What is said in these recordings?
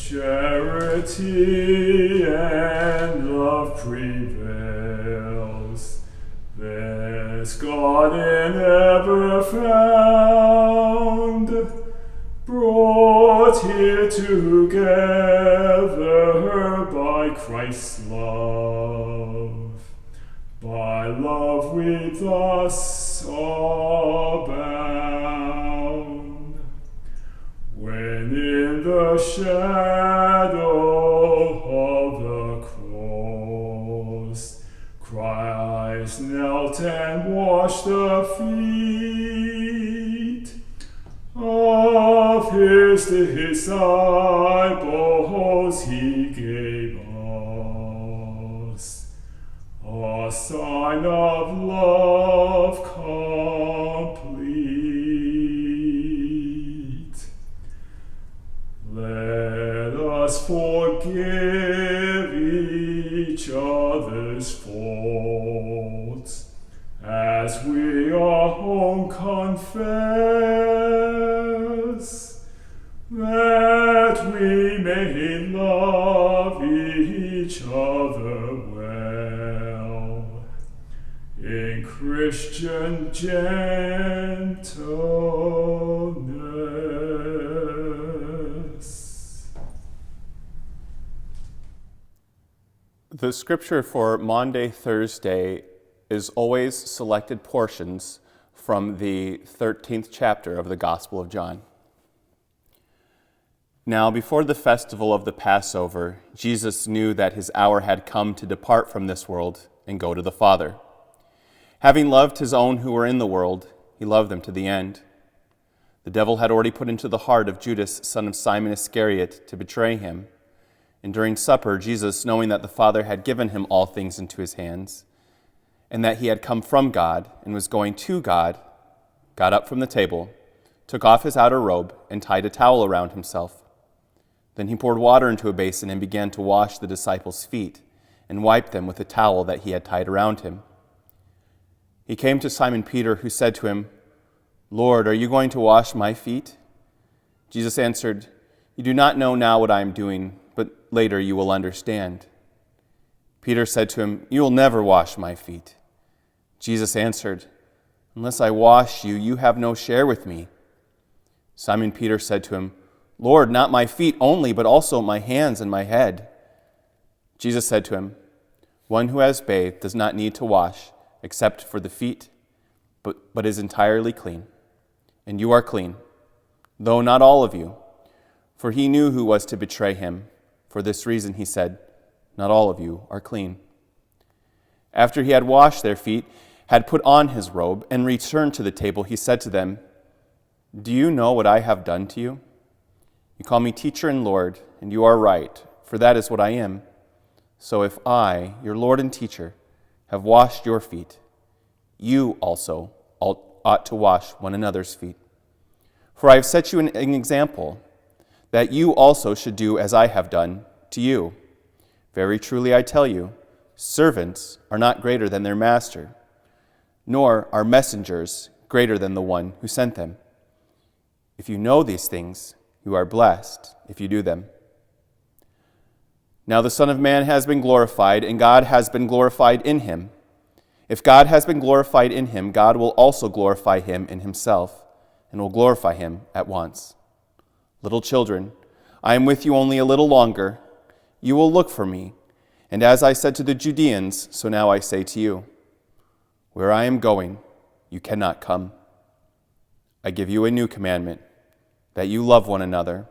Charity and love prevails. This garden ever found, brought here together by Christ's love. By love we thus abound. When in the shadow of the cross, Christ knelt and washed the feet of his disciples. He gave us a sign of love complete. Let us forgive each other's faults, as we our own confess, that we may love each other well in Christian gentleness. The scripture for Maundy Thursday is always selected portions from the 13th chapter of the Gospel of John. Now, before the festival of the Passover, Jesus knew that his hour had come to depart from this world and go to the Father. Having loved his own who were in the world, he loved them to the end. The devil had already put into the heart of Judas, son of Simon Iscariot, to betray him. And during supper, Jesus, knowing that the Father had given him all things into his hands, and that he had come from God and was going to God, got up from the table, took off his outer robe, and tied a towel around himself. Then he poured water into a basin and began to wash the disciples' feet and wipe them with the towel that he had tied around him. He came to Simon Peter, who said to him, "Lord, are you going to wash my feet?" Jesus answered, "You do not know now what I am doing, but later you will understand." Peter said to him, "You will never wash my feet." Jesus answered, "Unless I wash you, you have no share with me." Simon Peter said to him, "Lord, not my feet only, but also my hands and my head." Jesus said to him, "One who has bathed does not need to wash except for the feet, but is entirely clean. And you are clean, though not all of you." For he knew who was to betray him. For this reason he said, "Not all of you are clean." After he had washed their feet, had put on his robe, and returned to the table, he said to them, "Do you know what I have done to you? You call me teacher and Lord, and you are right, for that is what I am. So if I, your Lord and teacher, have washed your feet, you also ought to wash one another's feet. For I have set you an example, that you also should do as I have done to you. Very truly I tell you, servants are not greater than their master, nor are messengers greater than the one who sent them. If you know these things, you are blessed if you do them. Now the Son of Man has been glorified, and God has been glorified in him. If God has been glorified in him, God will also glorify him in himself, and will glorify him at once. Little children, I am with you only a little longer. You will look for me, and as I said to the Judeans, so now I say to you, where I am going, you cannot come. I give you a new commandment, that you love one another,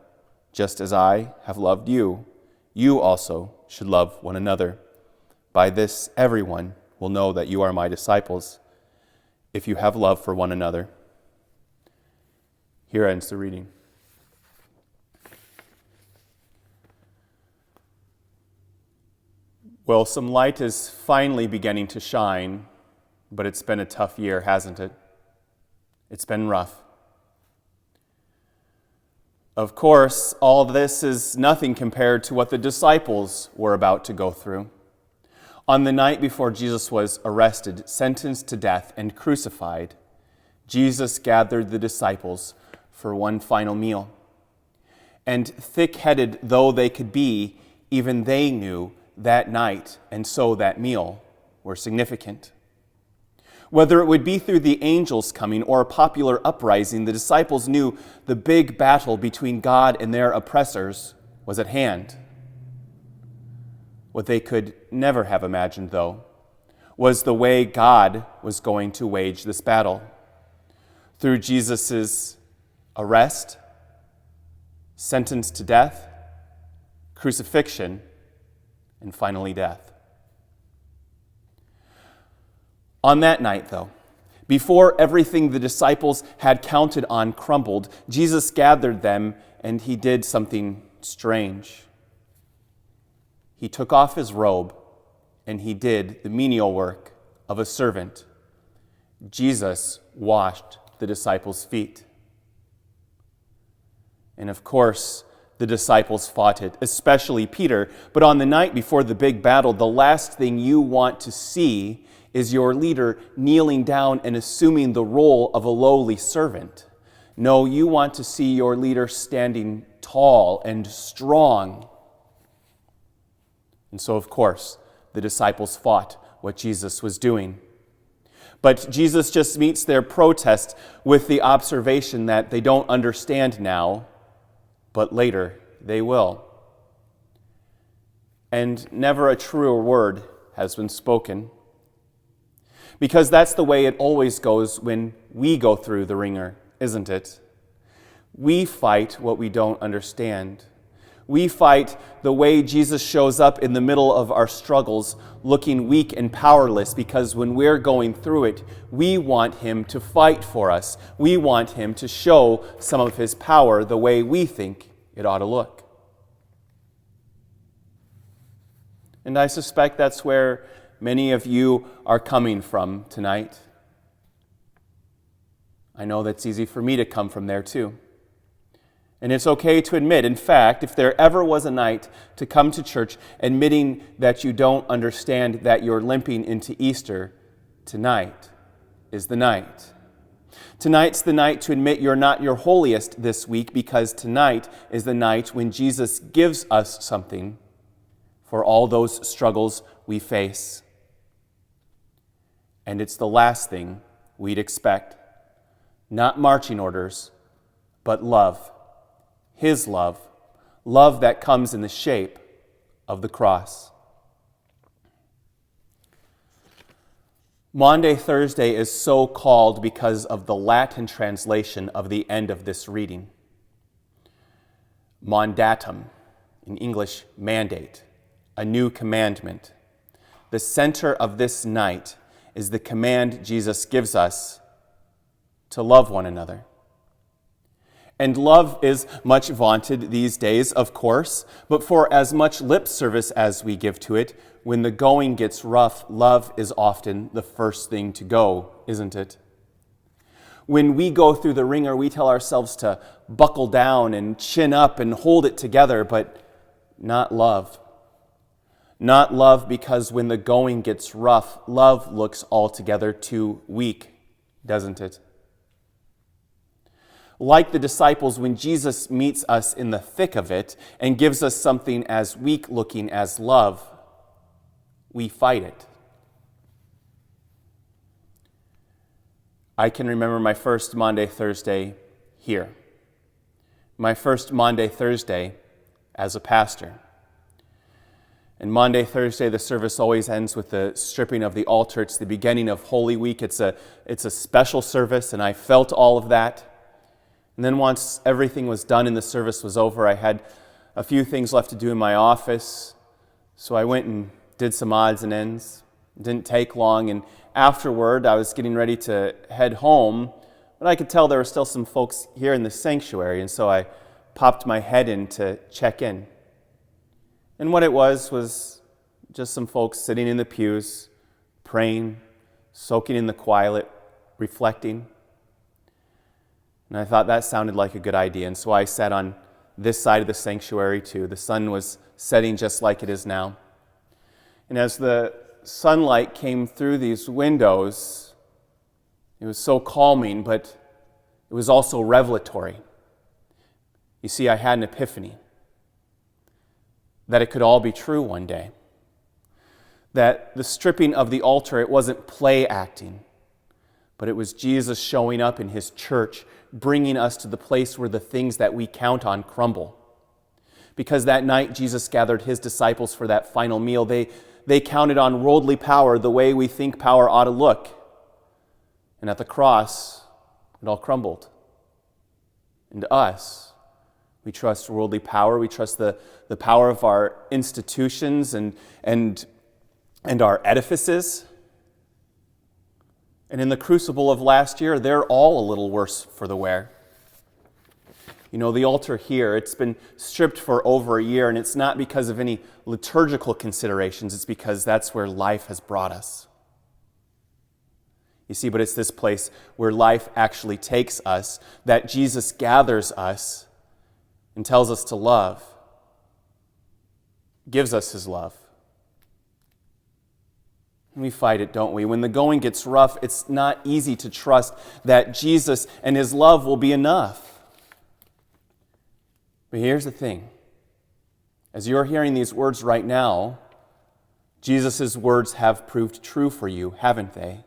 just as I have loved you. You also should love one another. By this everyone will know that you are my disciples, if you have love for one another." Here ends the reading. Well, some light is finally beginning to shine, but it's been a tough year, hasn't it? It's been rough. Of course, all of this is nothing compared to what the disciples were about to go through. On the night before Jesus was arrested, sentenced to death, and crucified, Jesus gathered the disciples for one final meal. And thick-headed though they could be, even they knew that night and so that meal were significant. Whether it would be through the angels coming or a popular uprising, the disciples knew the big battle between God and their oppressors was at hand. What they could never have imagined, though, was the way God was going to wage this battle. Through Jesus' arrest, sentence to death, crucifixion, and finally death. On that night, though, before everything the disciples had counted on crumbled, Jesus gathered them and he did something strange. He took off his robe and he did the menial work of a servant. Jesus washed the disciples' feet. And of course, the disciples fought it, especially Peter. But on the night before the big battle, the last thing you want to see is your leader kneeling down and assuming the role of a lowly servant. No, you want to see your leader standing tall and strong. And so, of course, the disciples fought what Jesus was doing. But Jesus just meets their protest with the observation that they don't understand now, but later they will. And never a truer word has been spoken. Because that's the way it always goes when we go through the ringer, isn't it? We fight what we don't understand. We fight the way Jesus shows up in the middle of our struggles, looking weak and powerless, because when we're going through it, we want him to fight for us. We want him to show some of his power the way we think it ought to look. And I suspect that's where many of you are coming from tonight. I know that's easy for me to come from there too. And it's okay to admit, in fact, if there ever was a night to come to church admitting that you don't understand that you're limping into Easter, tonight is the night. Tonight's the night to admit you're not your holiest this week, because tonight is the night when Jesus gives us something for all those struggles we face. And it's the last thing we'd expect. Not marching orders, but love. His love. Love that comes in the shape of the cross. Maundy Thursday is so called because of the Latin translation of the end of this reading. Mandatum, in English, mandate, a new commandment. The center of this night is the command Jesus gives us to love one another. And love is much vaunted these days, of course, but for as much lip service as we give to it, when the going gets rough, love is often the first thing to go, isn't it? When we go through the ringer, we tell ourselves to buckle down and chin up and hold it together, but not love. Not love, because when the going gets rough, love looks altogether too weak, doesn't it? Like the disciples, when Jesus meets us in the thick of it and gives us something as weak-looking as love, we fight it. I can remember my first Maundy Thursday here. My first Maundy Thursday as a pastor. And Maundy Thursday, the service always ends with the stripping of the altar. It's the beginning of Holy Week. It's a special service, and I felt all of that. And then once everything was done and the service was over, I had a few things left to do in my office. So I went and did some odds and ends. It didn't take long, and afterward I was getting ready to head home, but I could tell there were still some folks here in the sanctuary, and so I popped my head in to check in. And what it was just some folks sitting in the pews, praying, soaking in the quiet, reflecting. And I thought that sounded like a good idea, and so I sat on this side of the sanctuary too. The sun was setting just like it is now. And as the sunlight came through these windows, it was so calming, but it was also revelatory. You see, I had an epiphany that it could all be true one day. That the stripping of the altar, it wasn't play acting, but it was Jesus showing up in his church, bringing us to the place where the things that we count on crumble. Because that night Jesus gathered his disciples for that final meal. They counted on worldly power the way we think power ought to look. And at the cross, it all crumbled. And to us, we trust worldly power. We trust the power of our institutions and our edifices. And in the crucible of last year, they're all a little worse for the wear. You know, the altar here, it's been stripped for over a year, and it's not because of any liturgical considerations. It's because that's where life has brought us. You see, but it's this place where life actually takes us, that Jesus gathers us and tells us to love, gives us his love. And we fight it, don't we? When the going gets rough, it's not easy to trust that Jesus and his love will be enough. But here's the thing. As you're hearing these words right now, Jesus' words have proved true for you, haven't they?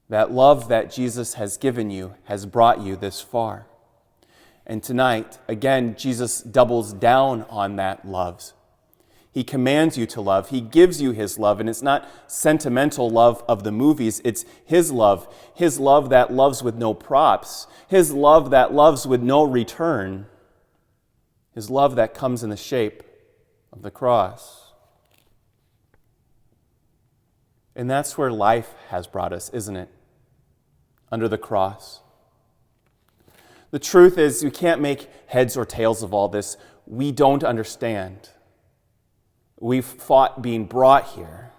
That love that Jesus has given you has brought you this far. And tonight, again, Jesus doubles down on that love. He commands you to love. He gives you his love, and it's not sentimental love of the movies. It's his love that loves with no props, his love that loves with no return, his love that comes in the shape of the cross. And that's where life has brought us, isn't it? Under the cross. The truth is, you can't make heads or tails of all this. We don't understand. We've fought being brought here.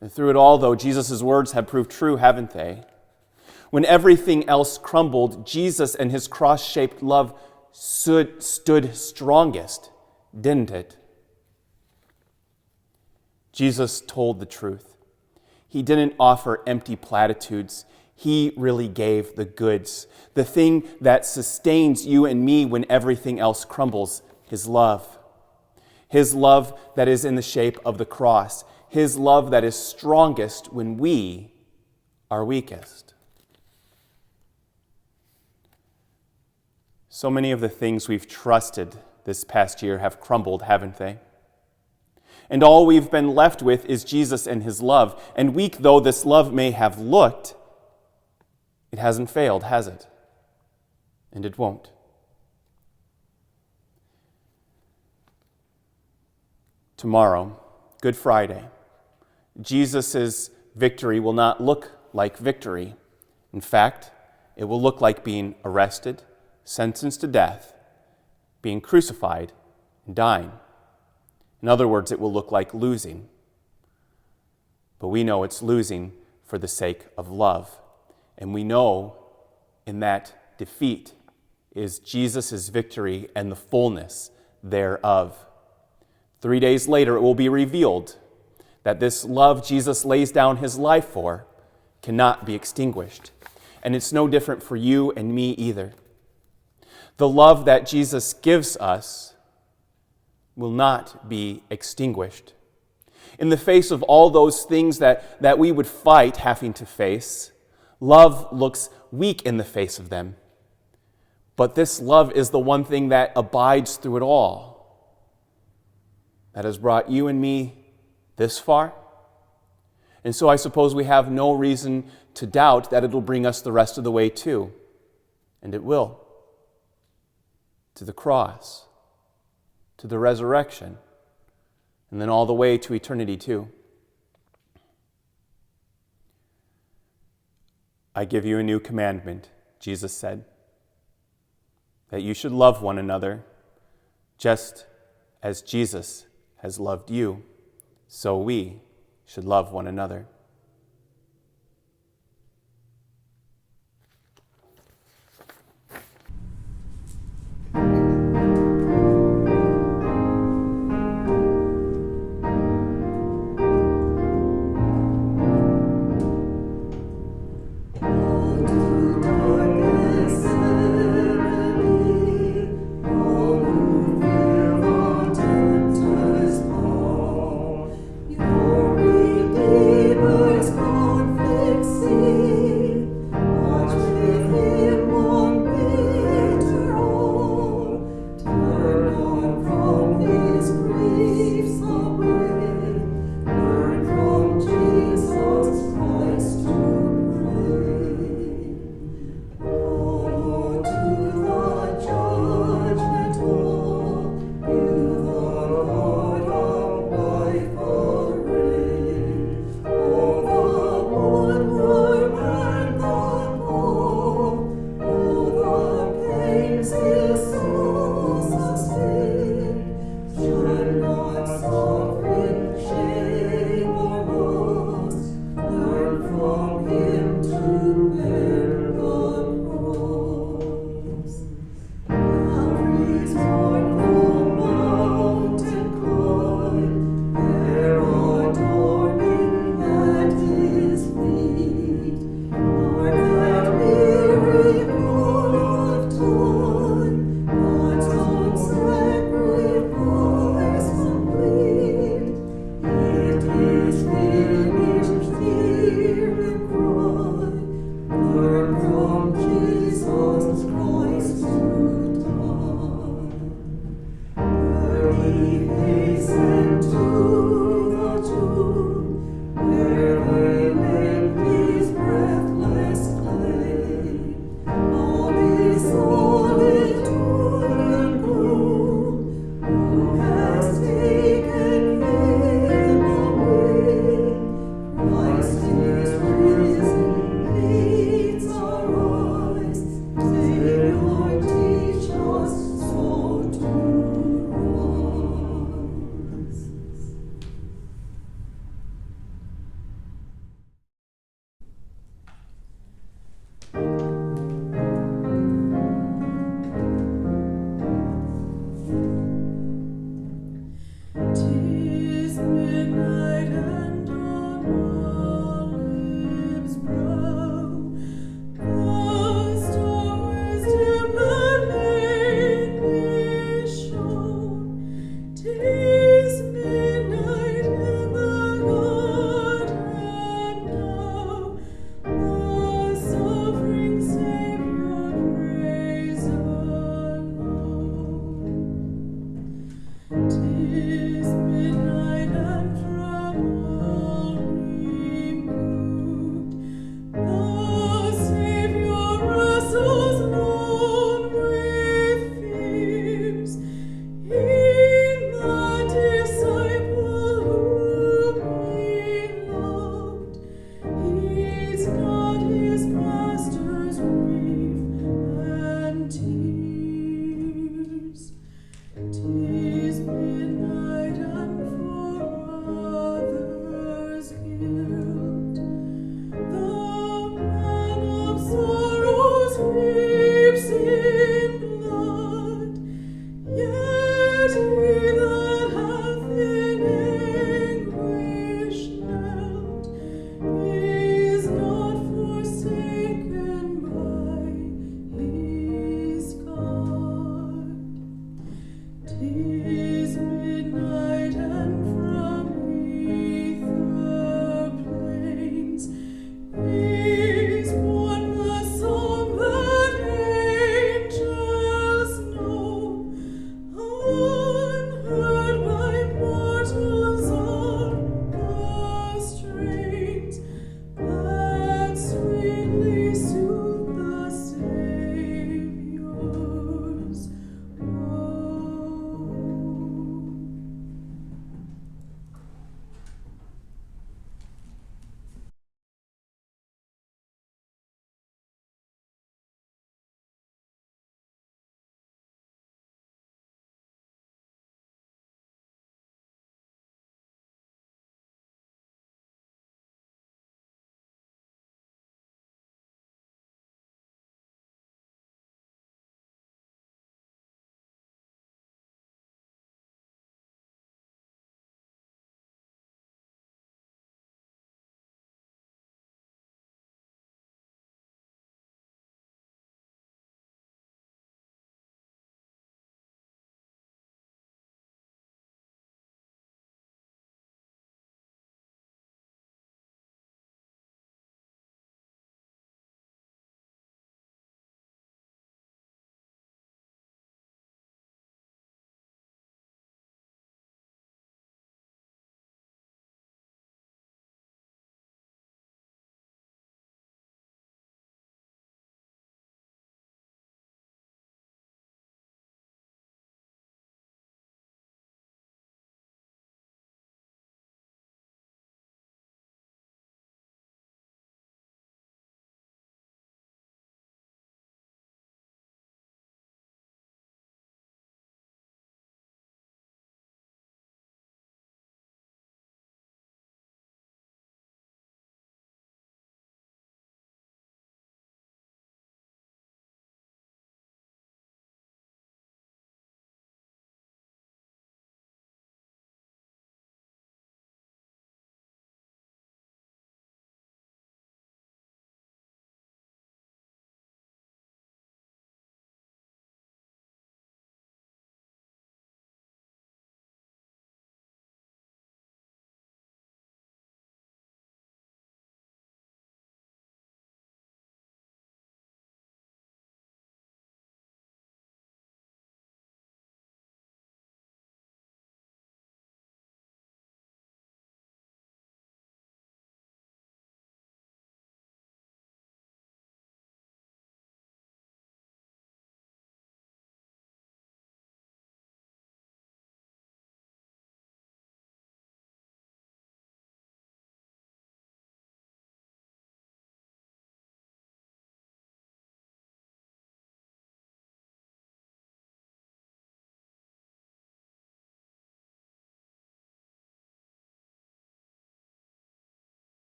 And through it all, though, Jesus' words have proved true, haven't they? When everything else crumbled, Jesus and his cross-shaped love stood strongest, didn't it? Jesus told the truth. He didn't offer empty platitudes. He really gave the goods, the thing that sustains you and me when everything else crumbles, his love. His love that is in the shape of the cross. His love that is strongest when we are weakest. So many of the things we've trusted this past year have crumbled, haven't they? And all we've been left with is Jesus and his love. And weak though this love may have looked, it hasn't failed, has it? And it won't. Tomorrow, Good Friday, Jesus' victory will not look like victory. In fact, it will look like being arrested, sentenced to death, being crucified, and dying. In other words, it will look like losing. But we know it's losing for the sake of love. And we know in that defeat is Jesus' victory and the fullness thereof. 3 days later, it will be revealed that this love Jesus lays down his life for cannot be extinguished. And it's no different for you and me either. The love that Jesus gives us will not be extinguished. In the face of all those things that we would fight having to face, love looks weak in the face of them. But this love is the one thing that abides through it all, that has brought you and me this far. And so I suppose we have no reason to doubt that it'll bring us the rest of the way too. And it will. To the cross, to the resurrection, and then all the way to eternity too. I give you a new commandment, Jesus said, that you should love one another just as Jesus has loved you, so we should love one another.